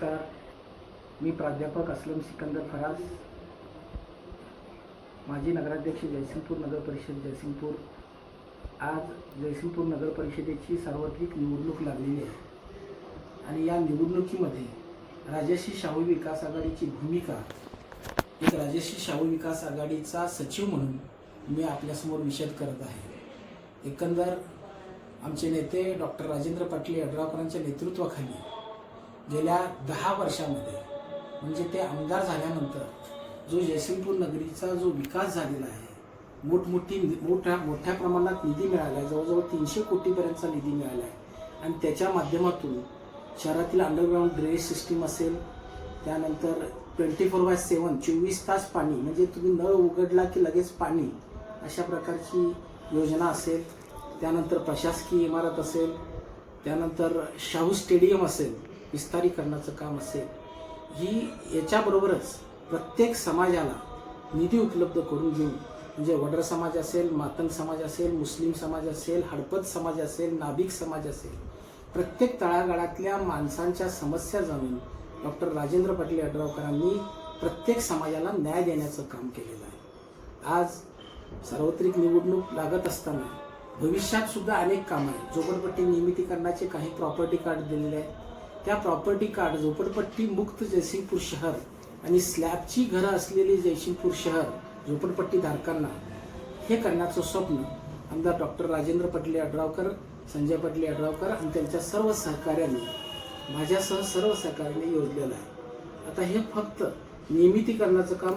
नमस्कार. मी प्राध्यापक असलम सिकंदर फराज, माजी नगराध्यक्ष जयसिंगपूर नगर परिषद जयसिंगपूर. आज जयसिंगपूर नगर परिषदेची सार्वत्रिक निवडणूक लागलेली आहे आणि या निवडणुकीमध्ये राजश्री शाहू विकास आघाडीची भूमिका, एक राजश्री शाहू विकास आघाडीचा सचिव म्हणून मी आपल्यासमोर विशद करत आहे. एकंदर आमचे नेते डॉक्टर राजेंद्र पाटील यड्रावकरांच्या नेतृत्वाखाली गेल्या 10 वर्षांमध्ये, म्हणजे ते आमदार झाल्यानंतर जो जयसिंगपूर नगरीचा जो विकास झालेला आहे, मोठ्या प्रमाणात निधी मिळाला आहे. जवळजवळ 300 कोटीपर्यंतचा निधी मिळाला आहे आणि त्याच्या माध्यमातून शहरातील अंडरग्राऊंड ड्रेनेज सिस्टीम असेल, त्यानंतर 24/7 24 तास पाणी, म्हणजे तुम्ही नळ उघडला की लगेच पाणी, अशा प्रकारची योजना असेल, त्यानंतर प्रशासकीय इमारत असेल, त्यानंतर शाहू स्टेडियम असेल, विस्तारीकरणाचं काम असेल, ही याच्याबरोबरच प्रत्येक समाजाला निधी उपलब्ध करून देऊन, म्हणजे वडर समाज असेल, मातंग समाज असेल, मुस्लिम समाज असेल, हडपद समाज असेल, नाभिक समाज असेल, प्रत्येक तळागाळातल्या माणसांच्या समस्या जाणून डॉक्टर राजेंद्र पाटील यड्रावकरांनी प्रत्येक समाजाला न्याय देण्याचं काम केलेलं आहे. आज सार्वत्रिक निवडणूक लागत असताना भविष्यात सुद्धा अनेक कामं आहेत. झोपडपट्टी नियमितीकरणाचे काही प्रॉपर्टी कार्ड दिलेले आहेत. त्या प्रॉपर्टी कार्ड झोपडपट्टी मुक्त जयसिंगपूर शहर आणि स्लॅबची घरं असलेली जयसिंगपूर शहर झोपडपट्टी धारकांना हे करण्याचं स्वप्न आमदार डॉक्टर राजेंद्र पाटील यड्रावकर, संजय पाटील यड्रावकर आणि त्यांच्या सर्व सहकार्यांनी, माझ्यासह सर्व सहकार्यांनी योजलेलं आहे. आता हे फक्त नियमितीकरणाचं काम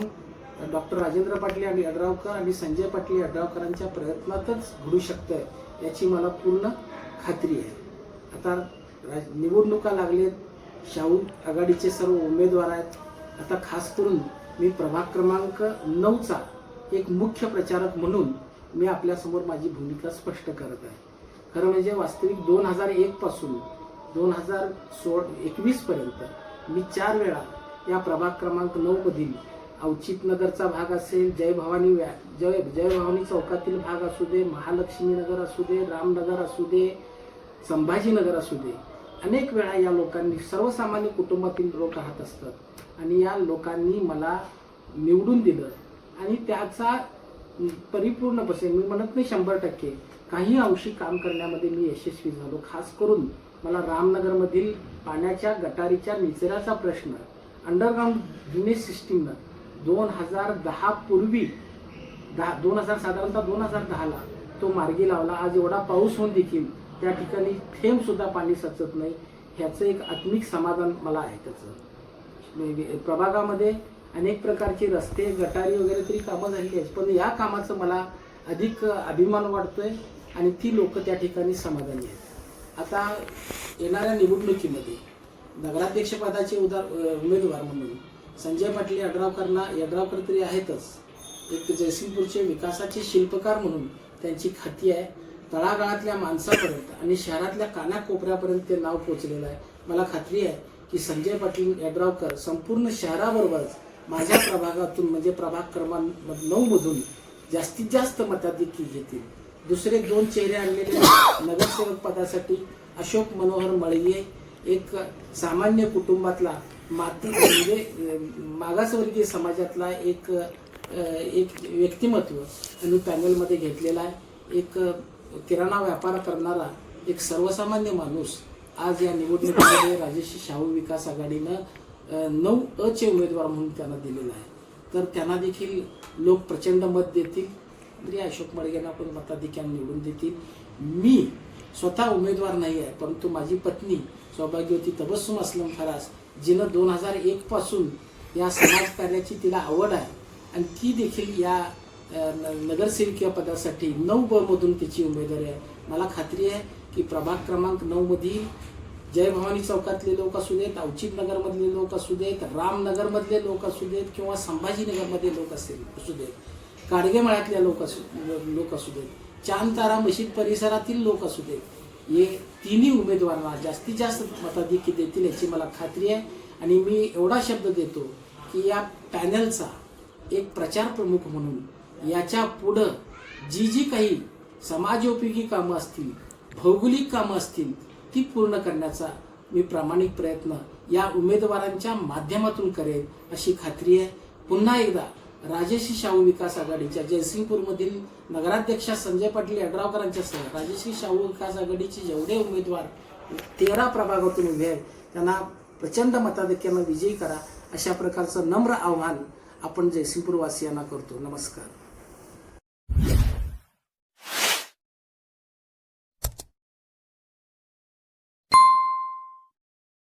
डॉक्टर राजेंद्र पाटील आणि यड्रावकर आणि संजय पाटील यड्रावकरांच्या प्रयत्नातच घडू शकतंय, याची मला पूर्ण खात्री आहे. आता निवडणुका लागलेत, शाहू आघाडीचे सर्व उमेदवार आहेत. आता खास करून मी प्रभाग क्रमांक 9चा एक मुख्य प्रचारक म्हणून मी आपल्यासमोर माझी भूमिका स्पष्ट करत आहे. खरं म्हणजे वास्तविक 2001 पासून 2021 पर्यंत मी 4 वेळा या प्रभाग क्रमांक 9 मधील अवचित नगरचा भाग असेल, जय भवानी चौकातील भाग असू दे, महालक्ष्मी नगर असू दे, रामनगर असू दे, संभाजीनगर असू दे, अनेक वेळा या लोकांनी, सर्वसामान्य कुटुंबातील लोक राहत असतात आणि या लोकांनी मला निवडून दिलं आणि त्याचा परिपूर्णपणे, मी म्हणत नाही 100%, काही अंशी काम करण्यामध्ये मी यशस्वी झालो. खास करून मला रामनगरमधील पाण्याच्या गटारीच्या निचऱ्याचा प्रश्न अंडरग्राऊंड ड्रेनेज सिस्टीमनं 2010 पूर्वी, साधारणतः 2010ला तो मार्गी लावला. आज एवढा पाऊस होऊन देखील त्या ठिकाणी थेंब सुद्धा पाणी साचत नाही, ह्याचं एक आत्मिक समाधान मला आहे. त्याचं प्रभागामध्ये अनेक प्रकारचे रस्ते, गटारी वगैरे तरी कामं झालेली आहेत, पण या कामाचं मला अधिक अभिमान वाटतोय आणि ती लोक त्या ठिकाणी समाधानी आहेत. आता येणाऱ्या निवडणुकीमध्ये नगराध्यक्षपदाचे उमेदवार म्हणून संजय पाटील यड्रावकर तरी आहेतच, एक जयसिंगपूरचे विकासाचे शिल्पकार म्हणून त्यांची ख्याती आहे. तळागाळातल्या माणसापर्यंत आणि शहरातल्या कानाकोपऱ्यापर्यंत ते नाव पोचलेलं आहे. मला खात्री आहे की संजय पाटील यड्रावकर संपूर्ण शहराबरोबरच माझ्या प्रभागातून, म्हणजे प्रभाग क्रमांक 9 मधून जास्तीत जास्त मताधिक्य घेतील. दुसरे 2 चेहरे आणलेले नगरसेवक पदासाठी अशोक मनोहर मळगे, एक सामान्य कुटुंबातला म्हणजे मागासवर्गीय समाजातला एक व्यक्तिमत्व आणि पॅनलमध्ये घेतलेला आहे. एक किराणा व्यापार करणारा एक सर्वसामान्य माणूस आज या निवडणुकीमध्ये राजश्री शाहू विकास आघाडीनं 9 उमेदवार म्हणून त्यांना दिलेला आहे. तर त्यांना देखील लोक प्रचंड मत देतील, म्हणजे अशोक मळगेंना पण मताधिक्याने निवडून देतील. मी स्वतः उमेदवार नाही आहे, परंतु माझी पत्नी सौभाग्यवती तबस्सुम असलम फराज, जिनं 2001 पासून या समाजकार्याची तिला आवड आहे आणि ती देखील या नगरसेविका पदासाठी 9 मधून तिची उमेदवारी आहे. मला खात्री आहे की प्रभाग क्रमांक 9 मधील जय भवानी चौकातले लोक असू देत, अवचित नगरमधले लोक असू देत, रामनगरमधले लोक असू देत किंवा संभाजीनगरमधले लोक असू देत, काडगेमळ्यातले लोक असू देत, चांदतारा मशीद परिसरातील लोक असू देत, हे तिन्ही उमेदवारांना जास्तीत जास्त मताधिक्य देतील याची मला खात्री आहे. आणि मी एवढा शब्द देतो की या पॅनलचा एक प्रचार प्रमुख म्हणून याच्या पुढं जी काही समाजोपयोगी कामं असतील, भौगोलिक कामं असतील, ती पूर्ण करण्याचा मी प्रामाणिक प्रयत्न या उमेदवारांच्या माध्यमातून करेन अशी खात्री आहे. पुन्हा एकदा राजश्री शाहू विकास आघाडीच्या जयसिंगपूरमधील नगराध्यक्षा संजय पाटील यड्रावकरांच्यासह राजश्री शाहू विकास आघाडीचे जेवढे उमेदवार 13 प्रभागातून उभे आहेत त्यांना प्रचंड मताधिक्यानं विजयी करा अशा प्रकारचं नम्र आव्हान आपण जयसिंगपूर वासियांना करतो. नमस्कार.